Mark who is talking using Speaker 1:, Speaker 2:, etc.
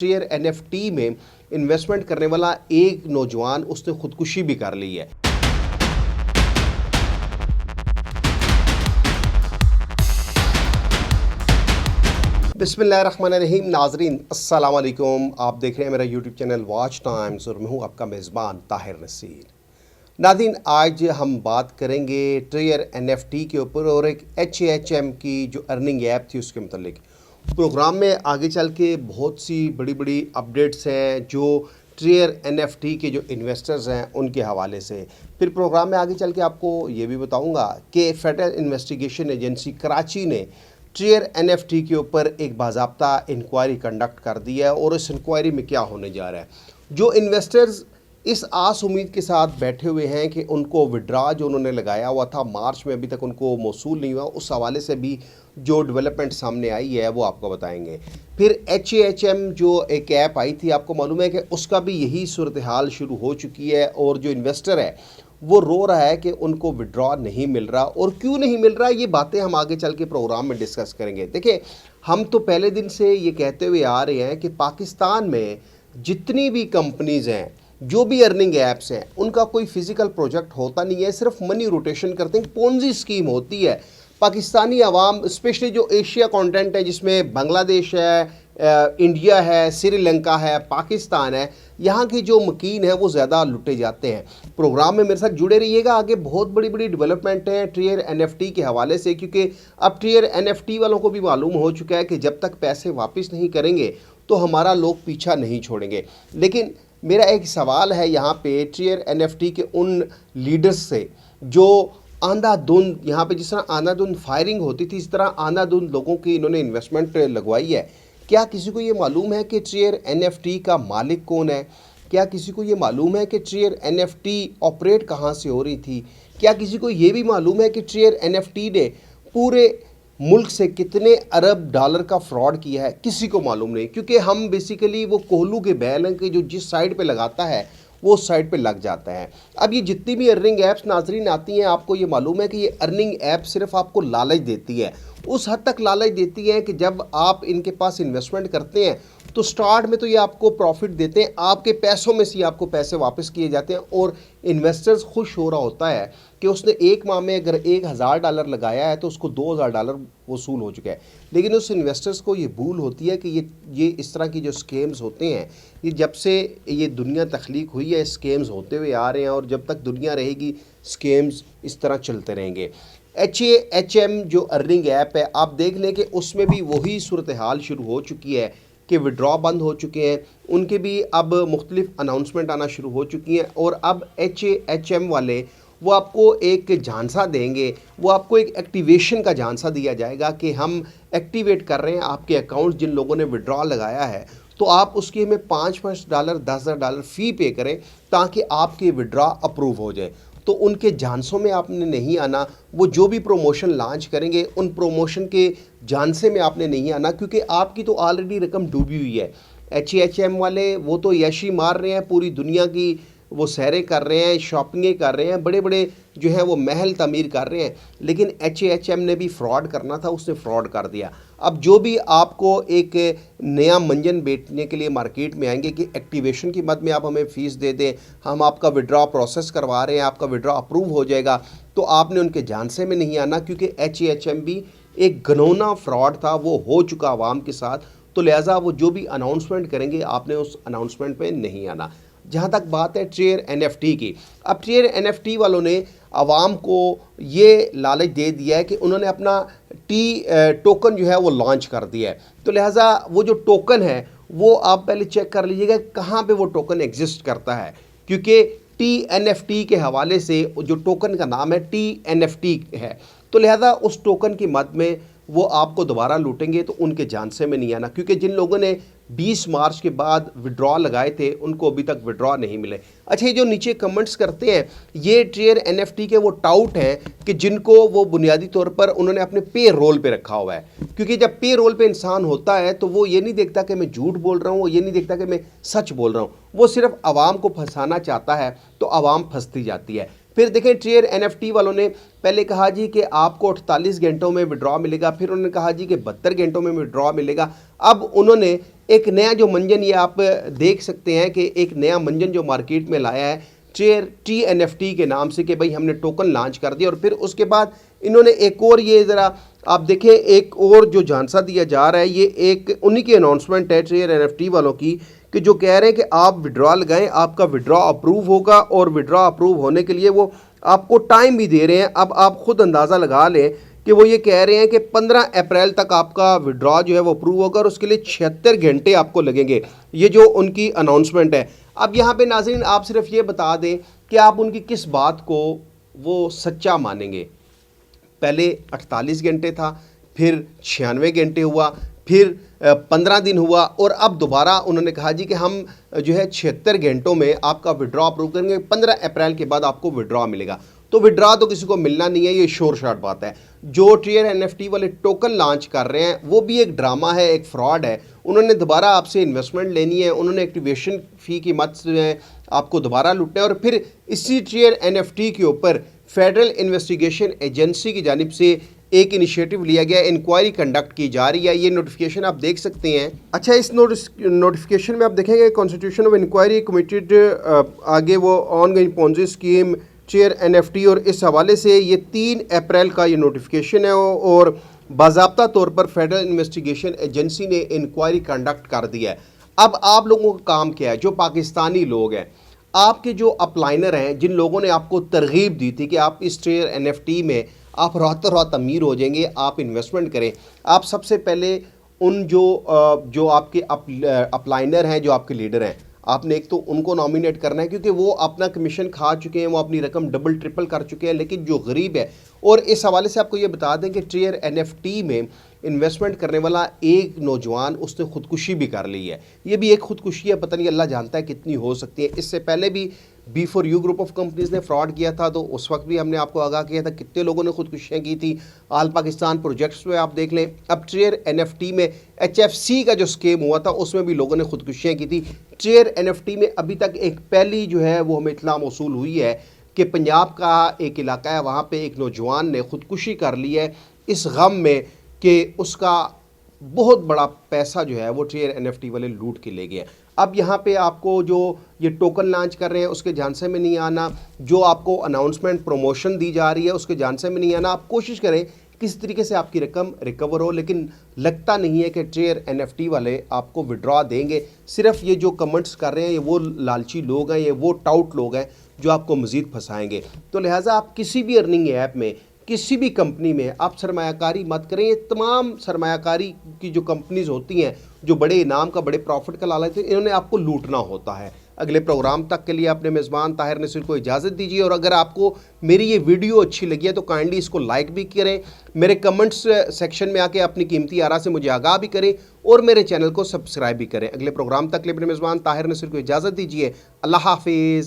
Speaker 1: Trier NFT में investment करने वाला एक नौजवान उसने खुदकुशी भी कर ली है। बिस्मिल्लाहिर्रहमानिर्रहीम। नाजरीन अस्सलाम वालेकुम। आप देख रहे हैं मेरा यूट्यूब चैनल वॉच टाइम्स और मैं हूं आपका मेज़बान ताहिर नसीर। नाज़रीन, आज हम बात करेंगे ट्रियर एनएफटी के ऊपर और एक एचएएचएम की जो अर्निंग ऐप थी उसके मतलब। प्रोग्राम में आगे चल के बहुत सी बड़ी बड़ी अपडेट्स हैं जो ट्रियर एनएफटी के जो इन्वेस्टर्स हैं उनके हवाले से। फिर प्रोग्राम में आगे चल के आपको ये भी बताऊंगा कि फेडरल इन्वेस्टिगेशन एजेंसी कराची ने ट्रियर एनएफटी के ऊपर एक बाज़ाब्ता इंक्वायरी कंडक्ट कर दी है और इस इंक्वायरी में क्या होने जा रहा है। जो इन्वेस्टर्स इस आस उम्मीद के साथ बैठे हुए हैं कि उनको विड्रा जो उन्होंने लगाया हुआ था मार्च में अभी तक उनको मौसूल नहीं हुआ, उस हवाले से भी जो डेवलपमेंट सामने आई है वो आपको बताएंगे। फिर एचएएचएम जो एक ऐप आई थी, आपको मालूम है कि उसका भी यही सूरत हाल शुरू हो चुकी है और जो इन्वेस्टर है वो रो रहा है कि उनको विड्रॉ नहीं मिल रहा। और क्यों नहीं मिल रहा, ये बातें हम आगे चल के प्रोग्राम में डिस्कस करेंगे। देखिए, हम तो पहले दिन से ये कहते हुए आ रहे हैं कि पाकिस्तान में जितनी भी कंपनीज़ हैं, जो भी अर्निंग ऐप्स हैं, उनका कोई फिजिकल प्रोजेक्ट होता नहीं है, सिर्फ मनी रोटेशन करते हैं, पोंजी स्कीम होती है। पाकिस्तानी अवाम, स्पेशली जो एशिया कंटेंट है जिसमें बांग्लादेश है, इंडिया है, श्रीलंका है, पाकिस्तान है, यहाँ की जो मकीन है वो ज़्यादा लुटे जाते हैं। प्रोग्राम में मेरे साथ जुड़े रहिएगा, आगे बहुत बड़ी बड़ी डेवलपमेंट है ट्रियर एनएफटी के हवाले से, क्योंकि अब ट्रियर एनएफटी वालों को भी मालूम हो चुका है कि जब तक पैसे वापस नहीं करेंगे तो हमारा लोग पीछा नहीं छोड़ेंगे। लेकिन मेरा एक सवाल है यहाँ पे ट्रियर एनएफटी के उन लीडर्स से जो आंधाधुंध, यहाँ पे जिस तरह आंधाधुंध फायरिंग होती थी इस तरह आंधाधुंध लोगों की इन्होंने इन्वेस्टमेंट लगवाई है। क्या किसी को ये मालूम है कि ट्रियर एनएफटी का मालिक कौन है? क्या किसी को ये मालूम है कि ट्रियर एनएफटी ऑपरेट कहाँ से हो रही थी? क्या किसी को ये भी मालूम है कि ट्रियर एनएफटी ने पूरे मुल्क से कितने अरब डॉलर का फ्रॉड किया है? किसी को मालूम नहीं, क्योंकि हम बेसिकली वो कोहलू के बैल हैं कि जो जिस साइड पे लगाता है वो उस साइड पे लग जाता है। अब ये जितनी भी अर्निंग ऐप्स नाजरीन आती हैं, आपको ये मालूम है कि ये अर्निंग ऐप सिर्फ आपको लालच देती है। उस हद तक लालच देती है कि जब आप इनके पास इन्वेस्टमेंट करते हैं तो स्टार्ट में तो ये आपको प्रॉफिट देते हैं, आपके पैसों में से आपको पैसे वापस किए जाते हैं और इन्वेस्टर्स खुश हो रहा होता है कि उसने एक माह में अगर $1000 लगाया है तो उसको $2000 वसूल हो चुका है। लेकिन उस इन्वेस्टर्स को ये भूल होती है कि ये इस तरह की जो स्केम्स होते हैं, ये जब से ये दुनिया तख्लीक हुई है स्केम्स होते हुए आ रहे हैं और जब तक दुनिया रहेगी स्केम्स इस तरह चलते रहेंगे। एचएएचएम जो अर्निंग ऐप है, आप देख लें कि उसमें भी वही सूरत हाल शुरू हो चुकी है कि विड्रॉ बंद हो चुके हैं, उनके भी अब मुख्तलिफ अनाउंसमेंट आना शुरू हो चुकी हैं। और अब एचएएचएम वाले वो आपको एक झांसा देंगे, वो आपको एक एक्टिवेशन का झांसा दिया जाएगा कि हम एक्टिवेट कर रहे हैं आपके अकाउंट। जिन लोगों ने विड्रॉ लगाया है तो आप उसकी हमें $5 $10,000 फ़ी पे करें ताकि आपके विड्रॉ अप्रूव हो जाए। तो उनके झांसों में आपने नहीं आना। वो जो भी प्रमोशन लॉन्च करेंगे उन प्रमोशन के झांसे में आपने नहीं आना, क्योंकि आपकी तो ऑलरेडी रकम डूबी हुई है। एचएएचएम वाले वो तो यशी मार रहे हैं, पूरी दुनिया की वो सैरें कर रहे हैं, शॉपिंगें कर रहे हैं, बड़े बड़े जो हैं वो महल तमीर कर रहे हैं। लेकिन एचएएचएम ने भी फ्रॉड करना था, उसने फ्रॉड कर दिया। अब जो भी आपको एक नया मंजन बेचने के लिए मार्केट में आएंगे कि एक्टिवेशन की मद में आप हमें फ़ीस दे दें, हम आपका विड्रॉ प्रोसेस करवा रहे हैं, आपका विड्रॉ अप्रूव हो जाएगा, तो आपने उनके झांसे में नहीं आना, क्योंकि एचएएचएम भी एक घनौना फ्रॉड था, वो हो चुका आवाम के साथ। तो लिहाजा वो जो भी अनाउंसमेंट करेंगे आपने उस अनाउंसमेंट में नहीं आना। जहाँ तक बात है ट्रियर एनएफटी की, अब ट्रियर एनएफटी वालों ने आवाम को ये लालच दे दिया है कि उन्होंने अपना टोकन जो है वो लॉन्च कर दिया है। तो लिहाजा वो जो टोकन है वो आप पहले चेक कर लीजिएगा कहाँ पे वो टोकन एग्जिस्ट करता है, क्योंकि टीएनएफटी के हवाले से जो टोकन का नाम है टीएनएफटी है। तो लिहाजा उस टोकन की मद में वो आपको दोबारा लूटेंगे, तो उनके झांसे में नहीं आना, क्योंकि जिन लोगों ने 20 मार्च के बाद विड्रॉ लगाए थे उनको अभी तक विड्रॉ नहीं मिले। अच्छा, ये जो नीचे कमेंट्स करते हैं ये ट्रियर एनएफटी के वो टाउट हैं कि जिनको वो बुनियादी तौर पर उन्होंने अपने पे रोल पे रखा हुआ है, क्योंकि जब पे रोल पे इंसान होता है तो वो ये नहीं देखता कि मैं झूठ बोल रहा हूँ, वो ये नहीं देखता कि मैं सच बोल रहा हूँ, वो सिर्फ आवाम को फंसाना चाहता है, तो आवाम फंसती जाती है। फिर देखें ट्रेयर एनएफटी वालों ने पहले कहा जी कि आपको 48 घंटों में विड्रॉ मिलेगा, फिर उन्होंने कहा जी कि 72 घंटों में विड्रॉ मिलेगा। अब उन्होंने एक नया जो मंजन, ये आप देख सकते हैं कि एक नया मंजन जो मार्केट में लाया है ट्रेयर TNFT के नाम से कि भाई हमने टोकन लॉन्च कर दिया। और फिर उसके बाद इन्होंने एक और, ये ज़रा आप देखें, एक और जो झांसा दिया जा रहा है, ये एक उन्हीं की अनाउंसमेंट है ट्रेयर एनएफटी वालों की, कि जो कह रहे हैं कि आप विड्रॉ लगाएं, आपका विड्रॉ अप्रूव होगा, और विड्रॉ अप्रूव होने के लिए वो आपको टाइम भी दे रहे हैं। अब आप खुद अंदाज़ा लगा लें कि वो ये कह रहे हैं कि 15 अप्रैल तक आपका विड्रॉ जो है वो अप्रूव होगा, और उसके लिए 76 घंटे आपको लगेंगे। ये जो उनकी अनाउंसमेंट है। अब यहाँ पे नाज़रीन आप सिर्फ ये बता दें कि आप उनकी किस बात को वो सच्चा मानेंगे। पहले 48 घंटे था, फिर 96 घंटे हुआ, फिर 15 दिन हुआ, और अब दोबारा उन्होंने कहा जी कि हम जो है 76 घंटों में आपका विड्रॉ अप्रूव करेंगे, 15 अप्रैल के बाद आपको विड्रॉ मिलेगा। तो विड्रॉ तो किसी को मिलना नहीं है, ये शोर शॉर्ट बात है। जो ट्रेयर एनएफटी वाले टोकन लॉन्च कर रहे हैं वो भी एक ड्रामा है, एक फ्रॉड है। उन्होंने दोबारा आपसे इन्वेस्टमेंट लेनी है, उन्होंने एक्टिवेशन फ़ी की मद से आपको दोबारा लूटना है, और फिर इसी ट्रेयर एनएफटी के ऊपर फेडरल इन्वेस्टिगेशन एजेंसी की जानिब से एक इनिशिएटिव लिया गया, इंक्वायरी कंडक्ट की जा रही है। ये नोटिफिकेशन आप देख सकते हैं। अच्छा, इस नोटिफिकेशन में आप देखेंगे कॉन्स्टिट्यूशन ऑफ इंक्वायरी कमिटेड, आगे वो ऑनगोइंग पॉन्जी स्कीम ट्रेयर एनएफटी, और इस हवाले से ये 3 अप्रैल का ये नोटिफिकेशन है, और बाज़ाब्ता तौर पर फेडरल इन्वेस्टिगेशन एजेंसी ने इंक्वायरी कंडक्ट कर दिया है। अब आप लोगों का काम क्या है, जो पाकिस्तानी लोग हैं, आपके जो अपलाइनर हैं, जिन लोगों ने आपको तरगीब दी थी कि आप इस ट्रेयर एनएफटी में आप रातों रात अमीर हो जाएंगे, आप इन्वेस्टमेंट करें, आप सबसे पहले उन जो आपके अपलाइनर हैं, जो आपके लीडर हैं, आपने एक तो उनको नॉमिनेट करना है, क्योंकि वो अपना कमीशन खा चुके हैं, वो अपनी रकम डबल ट्रिपल कर चुके हैं। लेकिन जो गरीब है, और इस हवाले से आपको ये बता दें कि ट्रेयर एनएफटी में इन्वेस्टमेंट करने वाला एक नौजवान, उसने खुदकुशी भी कर ली है। ये भी एक खुदकुशी है, पता नहीं अल्लाह जानता है कितनी हो सकती है। इससे पहले भी B4U ग्रुप ऑफ कंपनीज़ ने फ्रॉड किया था, तो उस वक्त भी हमने आपको आगाह किया था कितने लोगों ने खुदकुशियाँ की थी। आल पाकिस्तान प्रोजेक्ट्स में आप देख लें। अब ट्रेयर एनएफटी में HFC का जो स्कीम हुआ था, उसमें भी लोगों ने खुदकुशियाँ की थी। ट्रेयर एनएफटी में अभी तक एक पहली जो है वो हमें इत्तला मौसूल हुई है कि पंजाब का एक इलाका है, वहाँ पे एक नौजवान ने खुदकुशी कर ली है इस गम में कि उसका बहुत बड़ा पैसा जो है वो ट्रेयर एनएफटी वाले लूट के ले गए। अब यहाँ पे आपको जो ये टोकन लॉन्च कर रहे हैं उसके झांसे में नहीं आना, जो आपको अनाउंसमेंट प्रमोशन दी जा रही है उसके झांसे में नहीं आना। आप कोशिश करें किस तरीके से आपकी रकम रिकवर हो, लेकिन लगता नहीं है कि ट्रेयर एनएफटी वाले आपको विड्रॉ देंगे। सिर्फ ये जो कमेंट्स कर रहे हैं, ये वो लालची लोग हैं, ये वो टाउट लोग हैं जो आपको मज़ीद फंसाएंगे। तो लिहाजा आप किसी भी अर्निंग ऐप में, किसी भी कंपनी में आप सरमायाकारी मत करें। ये तमाम सरमायाकारी की जो कंपनीज़ होती हैं, जो बड़े इनाम का, बड़े प्रॉफिट का लालच है, इन्होंने आपको लूटना होता है। अगले प्रोग्राम तक के लिए अपने मेज़बान ताहिर नसीर को इजाज़त दीजिए, और अगर आपको मेरी ये वीडियो अच्छी लगी है तो काइंडली इसको लाइक भी करें, मेरे कमेंट्स सेक्शन में आके अपनी कीमती आरा से मुझे आगाह भी करें, और मेरे चैनल को सब्सक्राइब भी करें। अगले प्रोग्राम तक के लिए अपने मेज़बान ताहिर नसीर को इजाज़त दीजिए। अल्लाह हाफिज़।